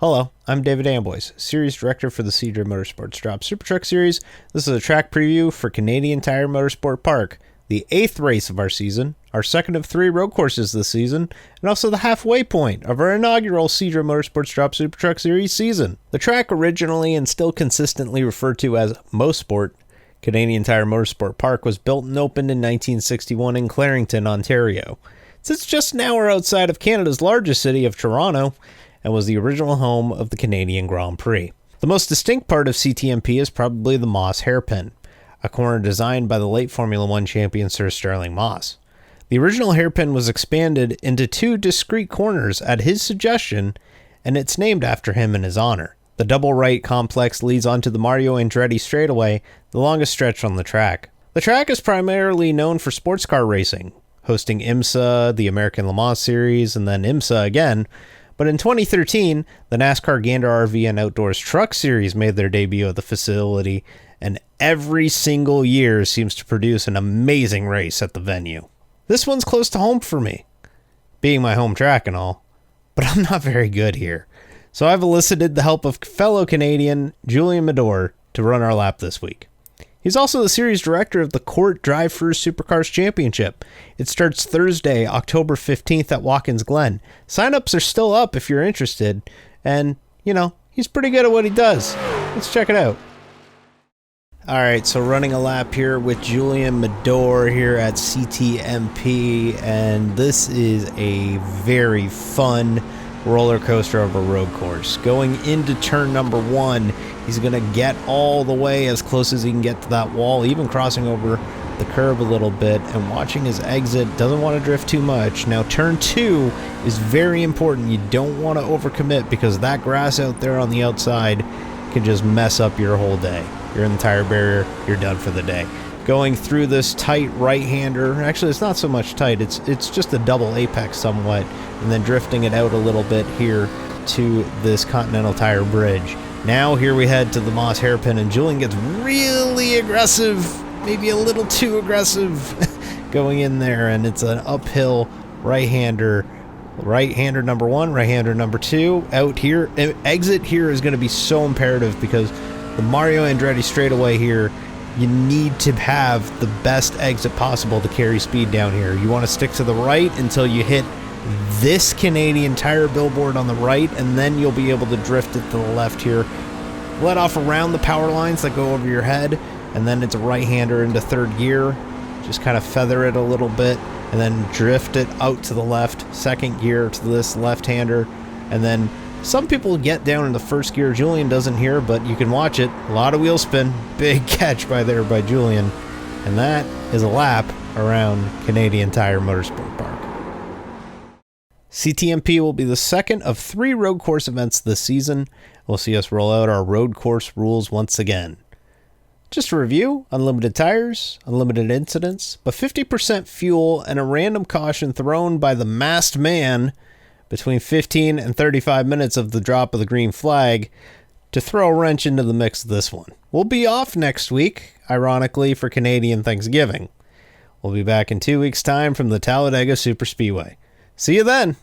Hello, I'm David Amboys, Series Director for the CDRA Motorsports Drop Super Truck Series. This is a track preview for Canadian Tire Motorsport Park, the 8th race of our season, our second of 3 road courses this season, and also the halfway point of our inaugural CDRA Motorsports Drop Super Truck Series season. The track, originally and still consistently referred to as Mosport, Canadian Tire Motorsport Park, was built and opened in 1961 in Clarington, Ontario. It sits just an hour outside of Canada's largest city of Toronto, and was the original home of the Canadian Grand Prix. The most distinct part of CTMP is probably the Moss hairpin, a corner designed by the late Formula One champion Sir Sterling Moss. The original hairpin was expanded into 2 discrete corners at his suggestion, and it's named after him in his honor. The double right complex leads onto the Mario Andretti straightaway, the longest stretch on the track. The track is primarily known for sports car racing, hosting IMSA, the American Le Mans Series, and then IMSA again. But in 2013, the NASCAR Gander RV and Outdoors Truck Series made their debut at the facility, and every single year seems to produce an amazing race at the venue. This one's close to home for me, being my home track and all, but I'm not very good here. So I've elicited the help of fellow Canadian Julian Medor to run our lap this week. He's also the series director of the Court Drive First Supercars Championship. It starts Thursday, October 15th at Watkins Glen. Sign-ups are still up if you're interested, and, he's pretty good at what he does. Let's check it out. Alright, so running a lap here with Julian Medor here at CTMP, and this is a very fun roller coaster of a road course. Going into turn number 1, he's going to get all the way as close as he can get to that wall, even crossing over the curb a little bit and watching his exit. Doesn't want to drift too much. Now turn 2 is very important. You don't want to overcommit because that grass out there on the outside can just mess up your whole day. You're in the tire barrier, you're done for the day. Going through this tight right-hander, actually it's not so much tight, it's just a double apex somewhat, and then drifting it out a little bit here to this Continental Tire bridge. Now here we head to the Moss hairpin, and Julian gets really aggressive, maybe a little too aggressive going in there, and it's an uphill right-hander number 1, right-hander number 2, out here. Exit here is going to be so imperative because the Mario Andretti straightaway here, you need to have the best exit possible to carry speed down here. You want to stick to the right until you hit this Canadian Tire billboard on the right, and then you'll be able to drift it to the left here. Let off around the power lines that go over your head, and then it's a right-hander into 3rd gear. Just kind of feather it a little bit, and then drift it out to the left, 2nd gear to this left-hander, and then some people get down in the 1st gear. Julian doesn't here, but you can watch it. A lot of wheel spin. Big catch by Julian. And that is a lap around Canadian Tire Motorsport Park. CTMP will be the second of 3 road course events this season. We'll see us roll out our road course rules once again. Just to review, unlimited tires, unlimited incidents, but 50% fuel and a random caution thrown by the masked man between 15 and 35 minutes of the drop of the green flag to throw a wrench into the mix of this one. We'll be off next week, ironically, for Canadian Thanksgiving. We'll be back in 2 weeks' time from the Talladega Superspeedway. See you then!